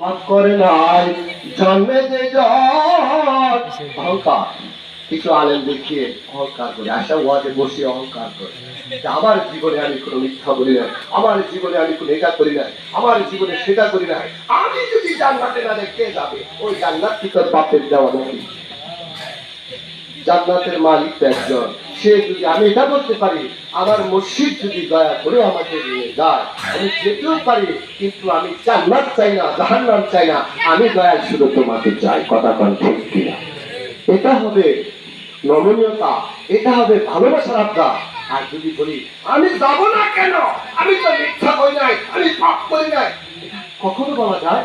পাপ করে নাই জন্মে যে অহংকার। কিছু আলেম দেখিয়ে অহংকার করে, আশা ওয়াজে বসে অহংকার করে যে আমার জীবনে আমি কোনো মিথ্যা বলি না, আমার জীবনে আমি কোনো এটা করি না, আমার জীবনে সেটা করি না, আমি যদি জান্নাতে না দেখতে যাবে ওই জান্নাত কি তোর বাপের দেওয়া নাকি? জান্নাতের মালিক একজন, সে যদি আমি এটা বলতে পারি আমার মসজিদ যদি দয়া করে আমাকে নিয়ে যায় আমি যেতেও পারি, কিন্তু আমি জান্নাত চাই না, জাহান্নাম চাই না, আমি দয়া শুধু তোমাকে চাই। কথা কোন ঠিক কিনা? এটা হবে নমনীয়তা, এটা হবে ভালোবাসার আবদার। আর যদি বলি আমি যাব না কেন, আমি তো মিথ্যা করি নাই, আমি পাপ করি নাই, কখনো বলা যায়?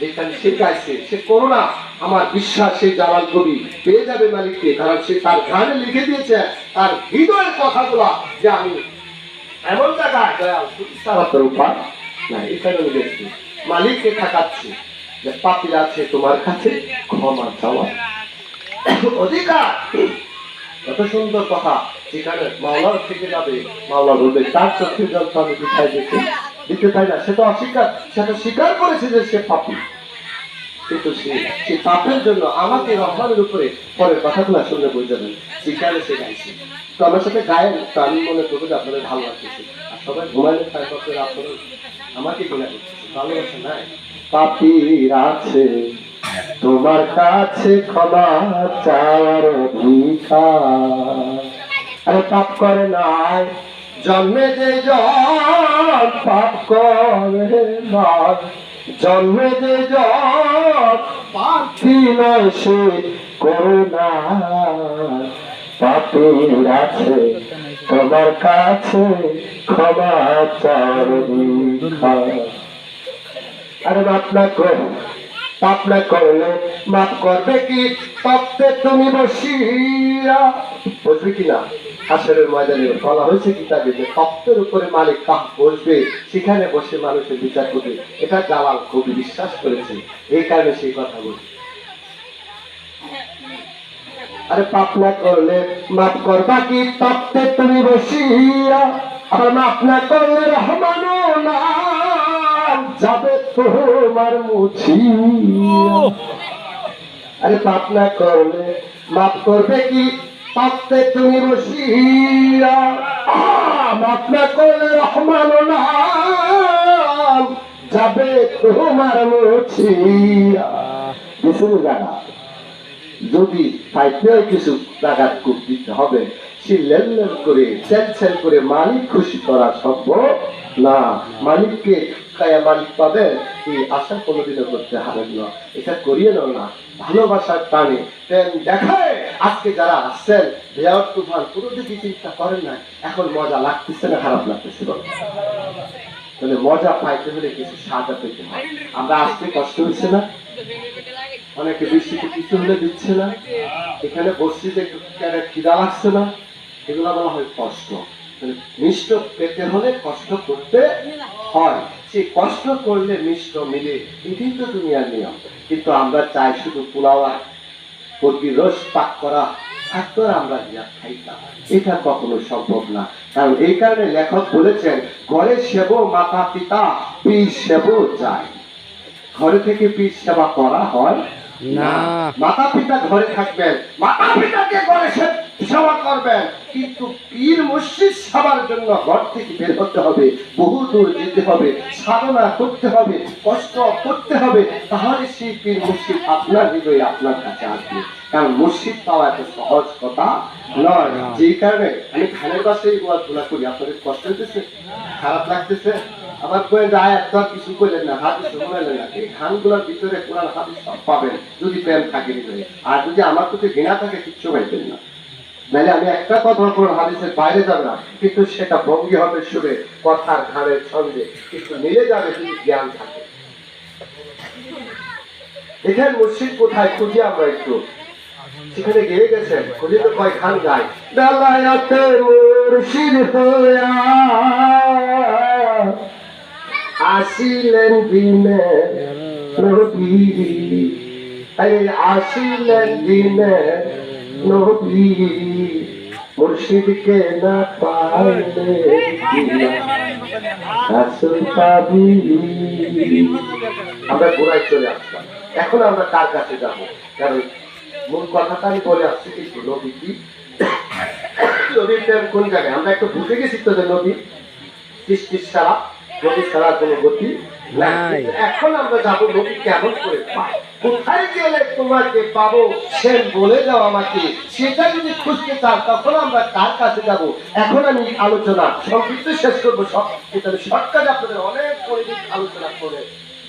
যেখানে সে চাইছে সে করো না, আমার বিশ্বাস সেই জালাল কবি পেয়ে যাবে মালিককে, কারণ সে তার গানে লিখে দিয়েছে তার হৃদয়ের কথাগুলা যে আমি এমন জায়গায় দয়াল সারাতের উপায় না। এখানে আমি দেখছি মালিককে থাকাচ্ছি যে পাপিরা আছে তোমার কাছে ক্ষমা চাওয়া অধিকার। কত সুন্দর কথা, যেখানে মাওলার থেকে যাবে মাওলা বলবে তার চোখের জল তো আমি দিতে দিতে পাই না, সে তো অস্বীকার, সেটা স্বীকার করেছে যে সে পাপী, কিন্তু সে পাপের জন্য আমাকে রহমানের উপরে পরের কথাগুলো শুনলে বুঝে যাবেন সেখানে সে গাইছে। তো আমার সাথে গায়েন, তো আমি মনে করবো যে আপনাদের ভালো লাগতেছে, আর সবাই ঘুমাইলে তার পক্ষে আপনারা আমাকে গোলা করতেছে, ভালোবাসা নাই। পাপীর আছে তোমার কাছে ক্ষমা চাওয়ার অধিকার। আরে পাপ করে নাই জন্মে যে জন, পাপ করে নাই জন্মে যে জন, পাপী নয় সে করুণা। পাপীর আছে তোমার কাছে ক্ষমা চাওয়ার অধিকার। আরে মাপ না করলে মাফ করবে কি তত্ত্বে তুমি বসিয়া? বসবে কিনা? হাসরের ময়দানে বলা হয়েছে কিতাবে যে তত্ত্বের উপরে মালিক কাহ বসবে, সেখানে বসে মানুষের বিচার করবে। এটা জালাল কবি বিশ্বাস করেছে, এই কারণে সেই কথা বলছে। আরে পাপ না করলে মাফ করবা কি তত্ত্বে তুমি বসিয়া? আবার মাফ না করলে রহমানও না যাবে তোমার মুছিয়া। আরে পাপ না করলে মাফ করবে কি তত্ত্বে তুমি বসিয়া? মাফ না করলে রহমানও না যাবে তোমার মুছিয়া। কিছু জায়গা যদি পাইতেও কিছু টাকা কূপ দিতে হবে, সে লেনদেন করে চেল করে মালিক খুশি করা সম্ভব না। মালিককে মালিক পাবে এই আশা কোনোদিনও করতে হারেন না, এটা করিয়ে নাও না। ভালোবাসার টানে প্রেম দেখায় আজকে যারা আসছেন বেয়ার তুফান পুরো দিকে চিন্তা করেন না, এখন মজা লাগতেছে না খারাপ লাগতেছে? তাহলে মজা পাইতে হলে কিছু সাজা পেতে হয়। আমরা আসতে কষ্ট হচ্ছে না, অনেকে বৃষ্টিতে কিছু হলে দিচ্ছে না, এখানে বসছিতে খিদা লাগছে না, এগুলো বলা হয় কষ্ট। মিষ্ট পেতে হলে কষ্ট করতে হয়, সেই কষ্ট করলে মিষ্ট মিলে, এটাই তো দুনিয়ার নিয়ম। কিন্তু আমরা চাই শুধু পোলাওয়া মুরগির রস পাক করা থাকতো আমরা খাইতাম, এটা কখনো সম্ভব না। কারণ এই কারণে লেখক বলেছেন ঘরে সেব মাতা পিতা পীর সেব যায়। ঘরে থেকে পীর সেবা করা হয় না। মাতা পিতা ঘরে থাকবেন, মাতা পিতাকে ঘরে সেবা করবেন, কিন্তু পীর মসজিদ সেবার জন্য ঘর থেকে বের হতে হবে, বহু দূর যেতে হবে, সাধনা করতে হবে, কষ্ট করতে হবে, তাহলে সেই পীর মসজিদ আপনার হৃদয়ে আপনার কাছে আসবে। কারণ মসজিদ পাওয়া এত সহজ কথা নয়। যেই কারণে আমি খানের পাশে গুলা করি, আপনাদের কষ্ট হইতেছে, খারাপ লাগতেছে, আবার কয়ে যায় একদম কিছু করলেন না, হাদিস শুনালেন না। এই খানগুলোর ভিতরে কোরআন হাদিস সব পাবেন যদি প্রেম থাকে হৃদয়ে। আর যদি আমার প্রতি ঘৃণা থাকে কিচ্ছু পাইবেন না। নাহলে আমি একটা কথা কোরআন হাদিসের বাইরে যাবে না, কিন্তু সেটা ভঙ্গি হবে সুরে, কথার ঘাড়ের ছন্দে, কিন্তু মিলে যাবে যদি জ্ঞান থাকে। এখানে মসজিদ কোথায় খুঁজি আমরা একটু, সেখানে গিয়ে গেছেন খুঁজে তো কয় খান গায় বেলায়াতে মুর্শিদ হইয়া আসিলেন দিনে নবী, আসিলেন দিনে নবী, মুর্শিদকে না পাইলে রাসূল পাবি। আমরা ঘোড়ায় চলে আসলাম। এখন আমরা কার কাছে যাব? কারণ মূল কথাটা আমি বলে আসছি কিন্তু নবী কি, নবীর প্রেম কোন জায়গায়? আমরা একটু বুঝে গেছি তো যে নবী সৃষ্টির সারা, নবী ছাড়া কোনো গতি নাই। এখন আমরা যাবো নবী কেমন করে পাই, কোথায় গেলে তোমাকে পাবো সে বলে দাও আমাকে, সেটা যদি খুঁজতে চাও তখন আমরা কার কাছে যাব? এখন আমি আলোচনা সংক্ষিপ্ত শেষ করবো। সব এটা শর্টকাটে আপনাদের অনেক পরিধিক আলোচনা করে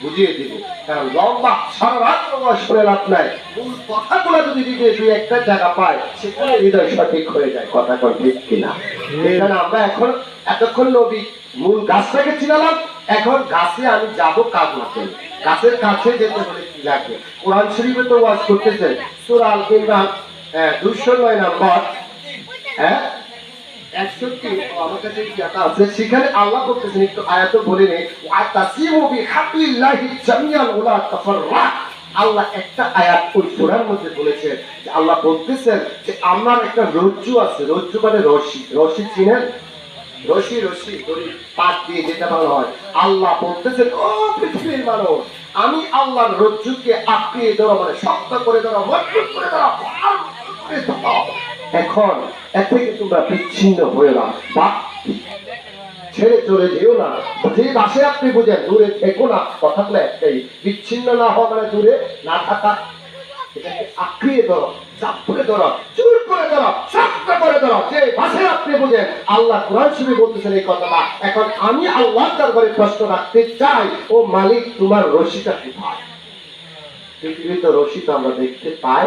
বুঝিয়ে দিব, কারণ লম্বা সারা রাত শুনে লাভ নাই। মূল কথাগুলো যদি হৃদয়ে দুই একটা জায়গা পায় সেখানে হৃদয় সঠিক হয়ে যায়। কথা কোন ঠিক কিনা? এখানে আমরা এখন এতক্ষণ নবী মূল গাছটাকে চিনালাম, এখন গাছে আমি যাবো কাজ না করে। গাছের কাছে যেতে হলে কি লাগবে? কোরআন শরীফে তো ওয়াজ করতেছেন, সূরা আল ইমরান 209 নম্বর 61 আমার কাছে যেটা আছে সেখানে আল্লাহ বলতেছেন, একটু আয়াত বলে নেই, ওয়াতাসিমু বিহাবিল্লাহি জামিআন ওয়ালা তাফাররাক। আল্লাহ একটা আয়াত ওই সূরার মধ্যে বলেছেন যে আল্লাহ বলতেছেন যে আমার একটা রজ্জু আছে। রজ্জু মানে রশি, রশি চিনেন? রশি রশি দড়ি পাট দিয়ে যেটা বানানো হয়। আল্লাহ বলতেছেন ও পৃথিবীর মানুষ, আমি আল্লাহর রজ্জুকে আঁকড়িয়ে ধরো, মানে শক্ত করে ধরো, মজবুত করে ধরো। এখন এর থেকে তোমরা বিচ্ছিন্ন হয়ে না বা ছেড়ে চলে যেও না। যে বাসে আপনি বুঝেন দূরে থেকো না, কথাগুলো একটাই, বিচ্ছিন্ন না হওয়া মানে দূরে না থাকা। এটাকে আঁকড়িয়ে ধরো, চাপড়ে ধরো, চুর করে ধরো, শক্ত করে ধরো। যে ভাষায় আপনি বুঝেন আল্লাহ কোরআন শরীফে বলতেছেন এই কথাটা। এখন আমি আল্লাহর দরবারে প্রশ্ন রাখতে চাই, ও মালিক তোমার রশিটা কোথায়? পৃথিবীতে রশি তো আমরা দেখতে পাই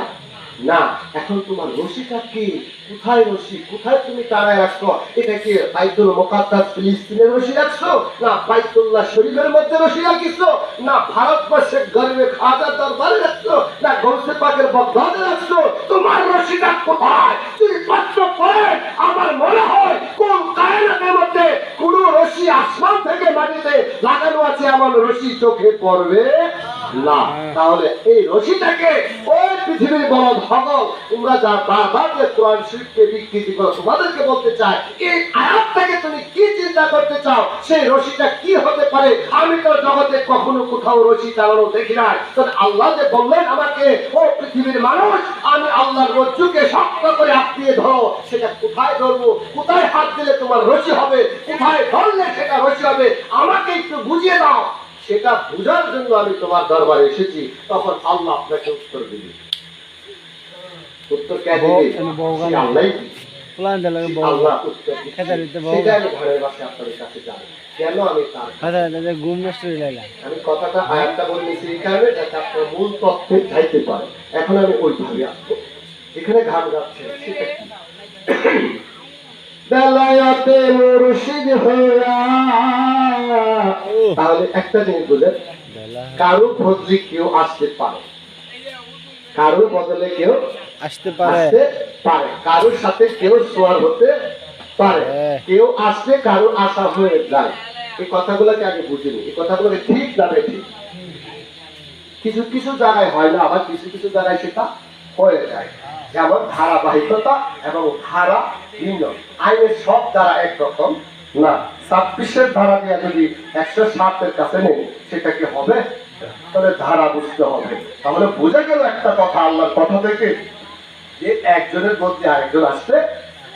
না। এখন তোমার রশিটা কি? কোথায় রশি? কোথায় তুমি তারায় রাখছো? এটা কি বাইতুল মুকাদ্দাস ফিলিস্তিনের রশি রাখছো, না বাইতুল্লাহ শরীফের মধ্যে রশি রাখিছো, না ভারতবর্ষের গরিবে খাজার দরবারে রাখছো, না গৌসে পাকের বগদাদে রাখছো? তোমার রশিটা কোথায়? তুমি প্রশ্ন করে আমার মনে হয় কোন কায়নাতের মধ্যে কোন রশি আসমান থেকে মাটিতে লাগানো আছে এমন রশি চোখে পড়বে না। তাহলে এই রশিটাকে ওই পৃথিবীর বড় ভগল তোমরা যা বারবার যে কোরআন শরীফকে বিকৃতি করো, তোমাদেরকে বলতে চাই এই আয়াত থেকে তুমি কি চিন্তা করতে চাও, সেই রশিটা কি হতে পারে? আমি তো জগতে কখনো কোথাও রশি চালানো দেখি নাই। তবে আল্লাহ যে বললেন আমাকে, ও পৃথিবীর মানুষ, আমি আল্লাহর রজ্জুকে শক্ত করে আঁকড়িয়ে ধরো, সেটা কোথায় ধরবো? কোথায় হাত দিলে তোমার রশি হবে? কোথায় ধরলে সেটা রশি হবে? আমাকে একটু বুঝিয়ে দাও। সেটা বুঝার জন্য আমি তোমার দরবারে এসেছি। তখন আল্লাহ আপনাকে উত্তর দিবে। উত্তর কে দিবে? আল্লাহ উত্তর দিবে। সেটা আমি ঘরের বাসায় আপনাদের কাছে যাবো। কেন আমি আমি কথাটা আয়াতটা বলেছি এই কারণে যাতে আপনার মূল তথ্যে যাইতে পারে। এখন আমি ওইভাবে আসবো। এখানে ঘাম যাচ্ছে সেটা কি? বেলায়াতে মুর্শিদ হইয়া। তাহলে একটা জিনিস বুঝেন, কারো বদলে কেউ আসতে পারে, কারোর বদলে কেউ আসতে পারে, কারোর সাথে কেউ সোয়ার হতে পারে, কেউ আসলে কারো আশা হয়ে যায়। এই কথাগুলোকে আগে বুঝিনি। এই কথাগুলোকে ঠিক যাবে ঠিক, কিছু কিছু জায়গায় হয় না, আবার কিছু কিছু জায়গায় সেটা হয়ে যায়। যেমন ধারাবাহিকতা এবং ধারা ভিন্ন। আইনের সব ধারা একরকম না। 26-এর ধারা দিয়ে যদি 107-এর কাছে নেই সেটা কি হবে? তাহলে ধারা বুঝতে হবে। তাহলে বোঝা গেল একটা কথা আল্লাহর কথা থেকে যে একজনের মধ্যে আরেকজন আসতে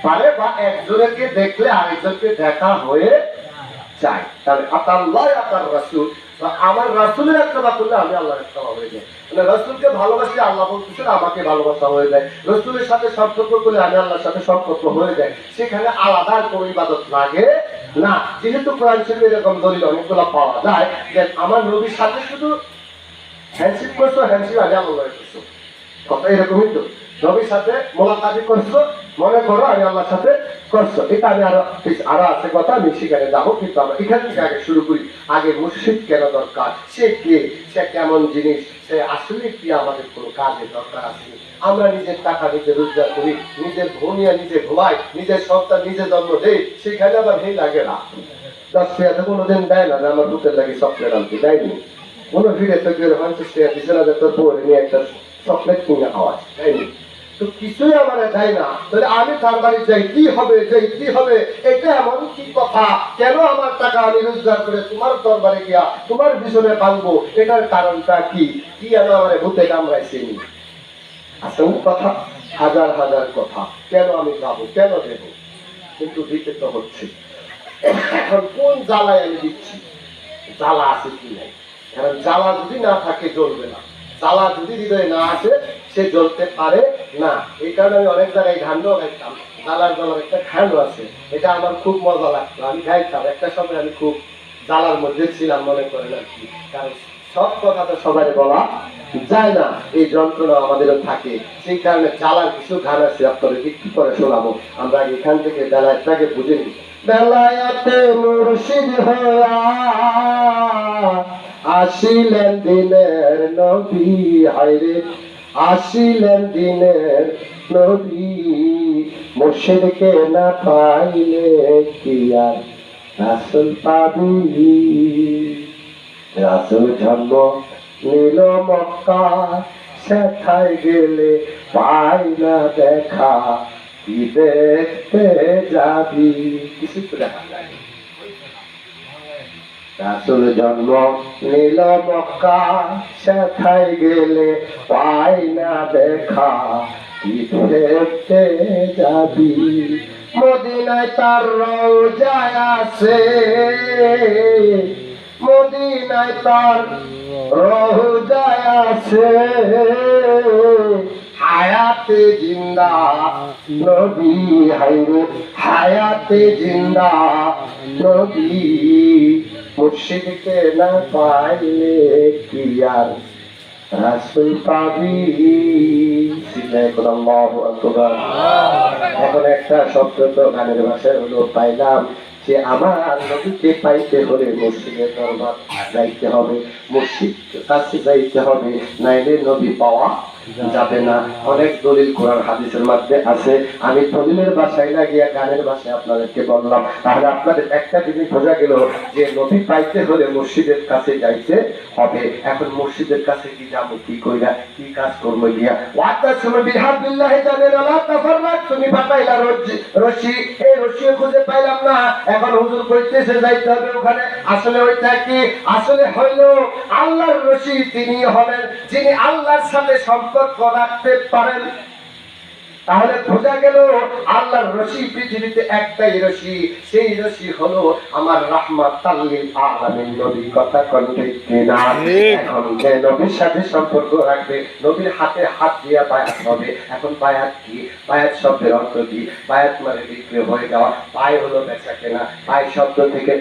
পারে, বা একজনকে দেখলে আরেকজনকে দেখা হয়ে যায়। তাহলে আল্লাহ আপনার রাসূল, আমার রাসূলের একটা করলে আমি আল্লাহর একটা হয়ে যাই। মানে রাসূলকে ভালোবাসলে আল্লাহ বলতেছেন আমাকে ভালোবাসা হয়ে যায়। রাসূলের সাথে সম্পর্ক করলে আমি আল্লাহর সাথে সম্পর্ক হয়ে যায়। সেখানে আলাদা কোনো ইবাদত লাগে না। যেহেতু কোরআন শরীফে এরকম দলিল অনেকগুলো পাওয়া যায় যে আমার নবীর সাথে শুধু হ্যান্ডশিপ করছো, হ্যান্ডশিপ আগে আল্লাহ করছো, কথা এরকমই তো। নবীর সাথে মোলাকাতি করছো, মনে করো আমি আল্লাহর সাথে করছো। এটা আমি আরো আছে কথা, আমি সেখানে যাবো, কিন্তু আমরা এখান থেকে আগে শুরু করি। আগে মুর্শিদ কেন দরকার? সে কে? সে কেমন জিনিস? সে আসলে কি আমাদের কোনো কাজে দরকার আছে? আমরা নিজের টাকা নিজে রোজগার করি, নিজের ভূমিয়া নিজে ঘুমাই, নিজের সন্তান নিজে জন্ম দেই, সেখানে আবার ভিড় লাগে না। 10 টাকা কোনোদিন দেয় না যে আমার বুকের লাগে চকলেট আনতে, দেয়নি। কোনো ভিড়ে তো গেলে 50 টাকা দিচ্ছে না যে তোর বউরে নিয়ে একটা চকলেট কিনে খাওয়া, দেয়নি। তো কিছুই আমার দেয় না, তাহলে আমি তার বাড়ি যাইতে হবে, এটা এমন কি কথা? কেন আমার টাকা আমি রোজগার করে তোমার দরবারে গিয়া তোমার পিছনে পালবো? এটার কারণটা কি? কি যেন আমার ভূতে কামড়াইছে? আসল কথা, হাজার হাজার কথা, কেন আমি যাবো, কেন দেব, কিন্তু দিতে তো হচ্ছে। এখন কোন জ্বালায় আমি দিচ্ছি? জ্বালা আছে কি নাই? কারণ জ্বালা যদি না থাকে জ্বলবে না, জ্বালা যদি হৃদয়ে না আসে সে জ্বলতে পারে না। এই কারণে আমি অনেক জায়গায় ঘান্ডও খাইতাম, জ্বালার একটা ঘান্ড আছে, এটা আমার খুব মজা লাগতো, আমি খাইতাম। একটা সময় আমি খুব জ্বালার মধ্যে ছিলাম, মনে করেন আর কি। কারণ সব কথা তো সবাই বলা যায় না, এই যন্ত্রণা আমাদেরও থাকে। সেই কারণে জ্বালার কিছু গান আছে, আপনাদেরকে কি করে শোনাবো। আমরা এখান থেকে বেলায়তটাকে বুঝে নিই। বেলায়াতে মুর্শিদ হইয়া আসিলেন দিনের নবী, হায়রে আসিলেন দিনের নবী। মুর্শিদকে না পাইলে কি আর রাসূল পাবি? রাসূল জন্ম নিল মক্কা, সেথায় গেলে পাই না দেখা, কি দেখতে যাবি? কিছু তো দেখা যায়। রাসূল জন্ম নিল মক্কা, সেথায় গেলে পাই না দেখা, কি দেখতে যাবি? মদিনায় তার রওজা আছে, মদিনায় তার রওজা আছে, হায়াতে জিন্দা নবী, হায়রে হায়াতে জিন্দা নবী। মুর্শিদকে না পাইলে কি আর রাসূল পাবি? আল্লাহু আকবার। এখন একটা শব্দ তো গানের ভাষায় হলো পাইলাম, যে আমার নবীকে পাইতে হলে মুর্শিদের দরবার যাইতে হবে, মুর্শিদ কাছে যাইতে হবে, নাইলে নবী পাওয়া যাবে না। অনেক দলিল কোরআন হাদিসের মধ্যে আছে, আমি দলিলের ভাষায় না গিয়া গানের ভাষায় আপনাদেরকে বললাম। তাহলে আপনাদের একটা জিনিস বোঝা গেল যে নবী পাইতে হলে মুর্শিদের কাছে যাইতে হবে। এখন মুর্শিদের কাছে কি যাবো, কি কইরা, কি কাজ করবো গিয়া? ওয়াতাসিমু বিহাবলিল্লাহি জামিআন লা তাফাররাক। তুমি বাতাইলা রশি, এই রশি খুঁজে পাইলাম না, এখন হুজুর কইতেছে যাইতে হবে ওখানে। আসলে ওইটা কি? আসলে হইল আল্লাহর রশি, তিনি হলেন যিনি আল্লাহর সাথে সম্পর্ক রাখতে পারেন। তাহলে বোঝা গেল আল্লাহর রশি পৃথিবীতে একটাই রশি, সেই রশি হলো আমার রাহমাতাল লিল আলামিন নবী। কথা কোন ঠিক কিনা? এখন যে নবীর সাথে সম্পর্ক রাখবে, নবীর হাতে হাত দিয়া বায়াত হবে। এখন বায়াত কি? বায়াত শব্দের অর্থ কি? বায়াত মানে বিক্রি হয়ে যাওয়া, বায় হলো বেচা কেনা, বায় শব্দ থেকে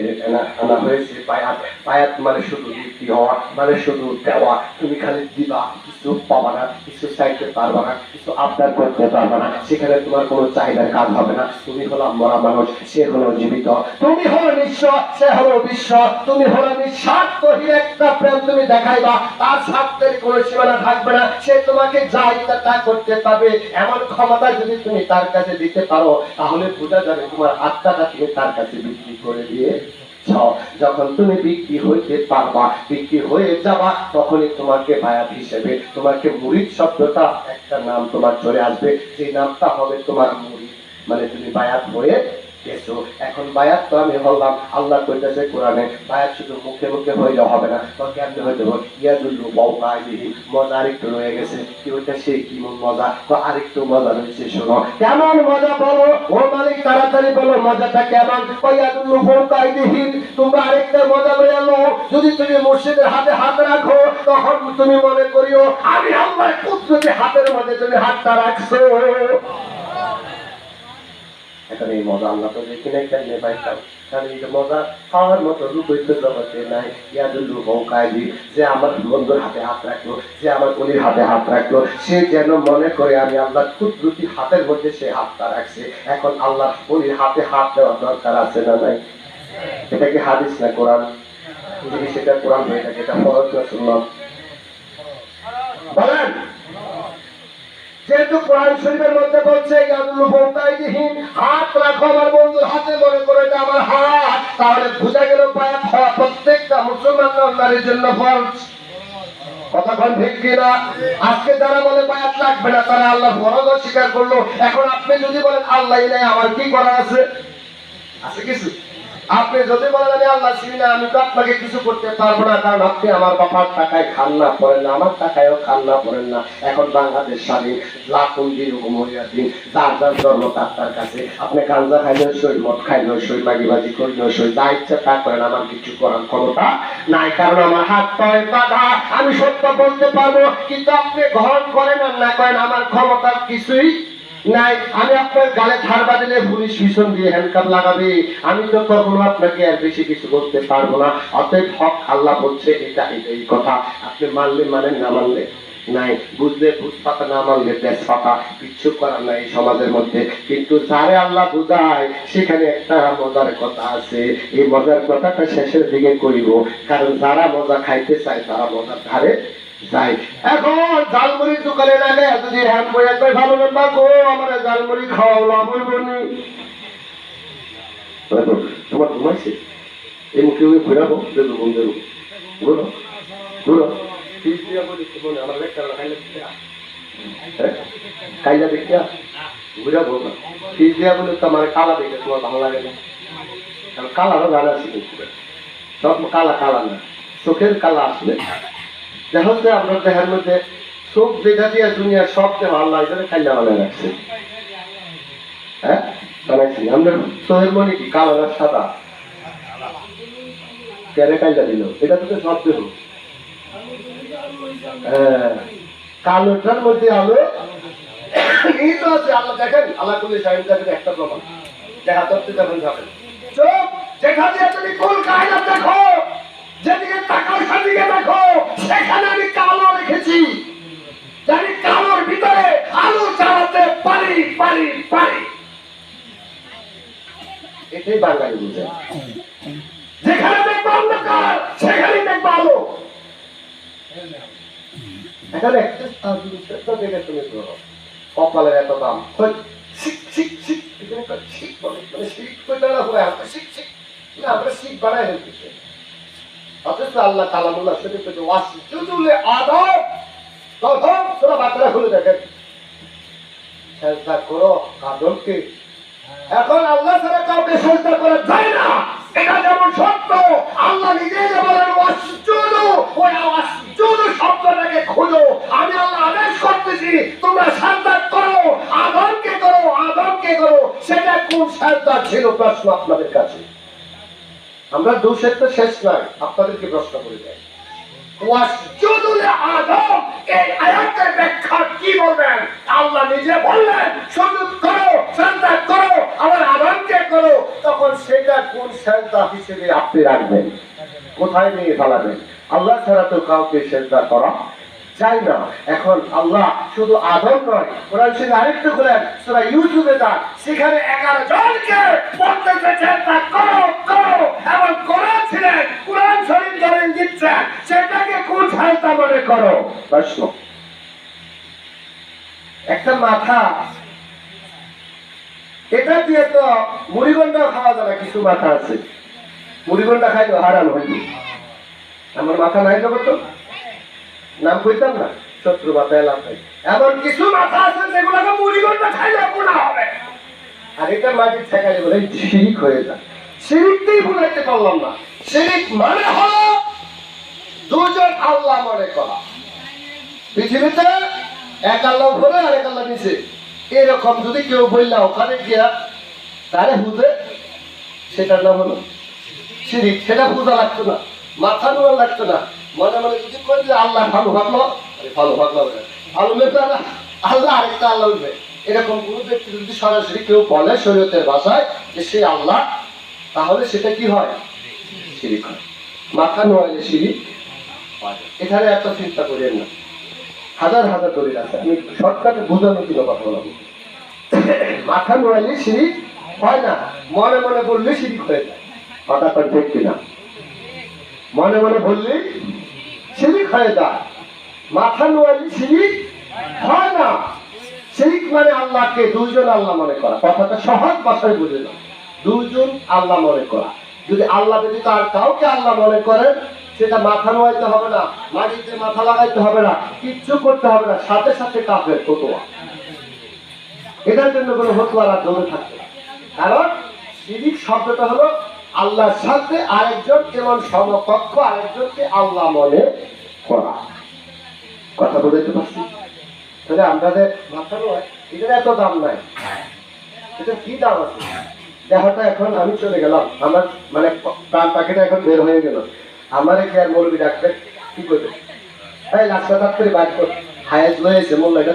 আনা হয়েছে বায়াত। বায়াত মানে শুধু বিক্রি হওয়া, মানে শুধু দেওয়া। তুমি খালি দিবা, কিছু পাবা না, কিছু চাইতে পারবা না, কিছু আবদার করতে পারবা না, সেখানে তোমার কোনো চাহিদার কাজ হবে না। তুমি হলো মরা মানুষ, সে হলো জীবিত। তুমি হলো নিঃস্ব, সে হলো বিশ্ব। তুমি হলো নিঃস্বার্থহীন একটা প্রেম তুমি দেখাইবা, তার স্বার্থের কোনো সীমানা থাকবে না, সে তোমাকে যা ইচ্ছা তা করতে পারবে। এমন ক্ষমতা যদি তুমি তার কাছে দিতে পারো, তাহলে বোঝা যাবে তোমার আত্মাটা তুমি তার কাছে বিক্রি করে দিয়ে। যখন তুমি বিক্রি হইতে পারবা, বিক্রি হয়ে যাবা, তখনই তোমাকে বায়াত হিসেবে, তোমাকে মুরিদ শব্দটা একটা নাম তোমার চলে আসবে, যে নামটা হবে তোমার মুরিদ, মানে তুমি বায়াত হয়ে গেছো। এখন বায়াত তো আমি হলাম, আল্লাহ কইতেছে কোরআনে, বায়াত শুধু মুখে মুখে হইলে হবে না, তো কেমনে হইতে হবে? ইয়াদুল্লু বাউকাইহি, মজা আরেকটু রয়ে গেছে। কি ওইটা? সেই কি মজা? তো আরেকটু মজা রয়েছে, শোনো। কেমন মজা বলো ও মালিক, তাড়াতাড়ি বলো মজাটা কেমন? ইয়াদুল্লু বাউকাইহি, তোমরা আরেকটা মজা লইয়া লো। যদি তুমি মুর্শিদের হাতে হাত রাখো, তখন তুমি মনে করিও আমি আল্লাহর কুদরতি হাতের মধ্যে তুমি হাতটা রাখছো। এখন এই মজা আল্লাহ তো দেখি নাই, কেমনে পাইতাম? কারণ এই মজা খাওয়ার মতো রূপ হইতে জগতে নাই। ইয়াদুল্লু বাউকাইহি, যে আমার বন্ধুর হাতে হাত রাখলো, যে আমার অলির হাতে হাত রাখলো, সে যেন মনে করে আমি আল্লাহর কুদরতি হাতের মধ্যে সে হাতটা রাখছে। এখন আল্লাহর অলির হাতে হাত দেওয়ার দরকার আছে না নাই? এটা কি হাদিস না কোরআন? যদি সেটা কোরআন হয়ে থাকে, এটা ফরজ না সুন্নাত? বলেন। যেহেতু কোরআন শরীফের মধ্যে বলছে ইয়াদুল্লু বাউকাইহি, হাত রাখো আমার বন্ধুর হাতে, মনে করে এটা আমার হাত, তাহলে বোঝা গেল বায়াত হওয়া প্রত্যেকটা মুসলমান নারীর জন্য ফরজ। কতক্ষণ ঠিক কিনা? আজকে যারা বলে বায়াত লাগবে না তারা আল্লাহ ফরজ অস্বীকার করলো। এখন আপনি যদি বলেন আল্লাহ নাই, আমার কি করার আছে? আছে কিছু? আপনি যদি বলেন আমি আল্লাহ চিনি না, আমি তো আপনাকে কিছু করতে পারবো না, কারণ আপনি আমার বাবার টাকায় খান না পড়েন না, আমার টাকায়ও খান না পড়েন না। এখন বাংলাদেশ স্বাধীন, লাখুন দিন দিন, যার যার জন্ম তার কাছে। আপনি গাঞ্জা খাইলেও সই, মদ খাইলেও সই, মাগিবাজি করলেও সই, যা ইচ্ছা তা করেন, আমার কিছু করার ক্ষমতা নাই, কারণ আমার হাত পায়ে বাঁধা। আমি সত্য বলতে পারবো, কিন্তু আপনি গ্রহণ করেন আর না করেন, আমার ক্ষমতার কিছুই নাই। আমি আপনার গালে ধারবা দিলে পুলিশ ভীষণ দিয়ে হ্যান্ডকাপ লাগাবে, আমি তো কখনো আপনাকে আর বেশি কিছু করতে পারবো না। অতএব হক আল্লাহ বলছে এটা এই কথা, আপনি মানলে মানেন, না মানলে নাই। বুঝলে বুঝ পাতা, না মানলে বেশ পাতা, কিচ্ছু করার নাই এই সমাজের মধ্যে। কিন্তু যারে আল্লাহ বুঝায় সেখানে একটা মজার কথা আছে, এই মজার কথাটা শেষের দিকে করিব, কারণ যারা মজা খাইতে চায় তারা মজার ধারে যাই। এখন জালমুড়ির দোকানে না গেলে যদি হ্যাঁ করে একবার ভালো নাম্বার গো, আমার জালমুড়ি খাওয়াও বলবনি, তোমার ঘুমাইছে এই মুখে ঘুরাবো দেবো বন্ধু ঘুরো ঘুরো কাইলা দেখিয়া ঘুরাবো না, ফিস দিয়া বলে তো আমার কালা দেখে তোমার ভালো লাগে না, কারণ কালারও গান আছে কিন্তু সব কালা কালা না, চোখের কালা আসলে দেখা হচ্ছে আপনার দেহের মধ্যে চোখ দেখা দিয়ে দুনিয়ার সব দেওয়া আল্লাহ এখানে কাইলা বানায় রাখছে। হ্যাঁ বানাইছি আমরা চোখের মনে কি কালো না সাদা, কেড়ে কাইলা দিল, এটা তো সব দেহ। হ্যাঁ কালোটার মধ্যে আলো এই তো আছে। আল্লাহ দেখেন, আল্লাহ করলে সাহেব একটা প্রমাণ দেখা করতে যখন যাবেন, চোখ যেখানে তুমি কোন কায়দা দেখো, যেদিকে তাকাও সেদিকে দেখো, সেখানে আমি কালো রেখেছি, জানি কালোর ভিতরে আলো চালাতে পারি পারি পারি। এটাই বাঙালি বুঝে, যেখানে দেখবো অন্ধকার সেখানে দেখবো আলো। এখানে দেখে তুমি কপালের এত দাম, শিখ শিখ শিখ শিখ বলে, মানে শিখ করতে না শিখ শিখ না, আমরা শিখ বানাই হচ্ছে। অথচ আল্লাহ কালামুল্লাহ শরীফে যে ওয়াসজুদুল আদম, প্রথম সূরা বাকারা খুলে দেখেন, সিজদা করো আদমকে। এখন আল্লাহ ছাড়া কাউকে সিজদা করা যায় না, এটা যেমন সত্য। আল্লাহ নিজেই বলেন ওয়াসজুদু, ওই ওয়াসজুদু শব্দটাকে খোঁজো, আমি আল্লাহ আদেশ করতেছি তোমরা সিজদা করো, আদমকে করো, আদমকে করো। সেটা কোন সিজদা ছিল? প্রশ্ন আপনাদের কাছে। আমরা দোষের তো শেষ নাই, আপনাদেরকে প্রশ্ন করে যাই, ওয়াসজুদুল আদম এই আয়াতের ব্যাখ্যা কি বলবেন? আল্লাহ নিজে বললেন সুজুদ করো, সিজদা করো, আমার আদমকে করো। তখন সেটা কোন সিজদা হিসেবে আপনি রাখবেন, কোথায় নিয়ে ফেলাবেন? আল্লাহ ছাড়া তো কাউকে সিজদা করা যায় না। এখন আল্লাহ শুধু আদম নয়, কোরআন শরীফে আরেকটু খোলেন, সূরা ইউসুফে যান, সেখানে 11 জনকে বলতেছে সিজদা করো করো, এবং করেছিলেন। কোরআন শরীফ ধরেন দিচ্ছেন, সেটাকে কোন সিজদা মনে করো? প্রশ্ন। একটা মাথা, এটা দিয়ে তো মুড়িগন্ডা খাওয়া যাবে, কিছু মাথা আছে মুড়িগন্ডা খাইলেও হারাম হইবে। আমার মাথা নাই যাবো তো নাম কইতাম না, শত্রু মাথা এলাম নাই। এমন কিছু মাথা আছে যেগুলোকে মুড়িগন্ডা খাইলে গুনাহ হবে, আর এটা মাটি ঠেকাইলে বলে শিরিক হয়ে যায়। শিরিকটাই ভুলাইতে পারলাম না। শিরিক মানে হলো দুজন আল্লাহ মনে করা। পৃথিবীতে এক আল্লাহ উপরে আর এক আল্লাহ নিচে, এরকম যদি কেউ বললা ওখানে গিয়া তারে বুঝে, সেটার নাম হলো শিরিক। সেটা পূজা লাগতো না, মাথা নোয়া লাগতো না, মনে মনে যদি কই যে আল্লাহ ভালো ভাবলো, ভালো ভাবলো ভালো মেয়ে আল্লাহ আরেকটা আল্লাহ উঠবে, এরকম কোন ব্যক্তি যদি সরাসরি কেউ বলে শরীয়তের ভাষায় যে সে আল্লাহ, তাহলে সেটা কি হয়? শিরিক হয়। মাথা নোয়াইলে শিরিক। এখানে একটা চিন্তা করেন না, হাজার হাজার দলিল আছে, আমি শর্টকাটে বোঝানোর জন্য কথা বলবো। মাথা নোয়াইলে শিরিক হয় না, মনে মনে বললে শিরিক হয়ে যায়। কথা ঠিক কিনা? মনে মনে বললে শিরিক হয়ে যায়, মাথা নোয়াইলে শিরিক হয় না। শিরিক মানে আল্লাহকে দুইজন আল্লাহ মনে করা। কথাটা সহজ ভাষায় বুঝে না, দুইজন আল্লাহ মনে করা। যদি আল্লাহ ব্যতীত আর কাউকে আল্লাহ মনে করেন, সেটা মাথা নোয়াইতে হবে না, মাটিতে মাথা লাগাইতে হবে না, কিচ্ছু করতে হবে না, সাথে সাথে কাফের ফতোয়া। এটার জন্য কোনো ফতোয়ার আর জমে থাকবে না। কারণ শিরিক শব্দটা হলো আল্লাহর সাথে আরেকজন এমন সমকক্ষ আরেকজনকে আল্লাহ মনে করা। কথা বলতে পারছি? তাহলে আমাদের মাথা নয়, এটার এত দাম নাই। এটা কি দাম আছে? দেহটা এখন আমি চলে গেলাম, আমার মানে প্রাণ পাখিটা এখন বের হয়ে গেল, আমার কি আর মরবি ডাক্তার কি করবে? এই লাশটা তাড়াতাড়ি বাইর কর, হায়াত লয়েছে মোল্লা, এটা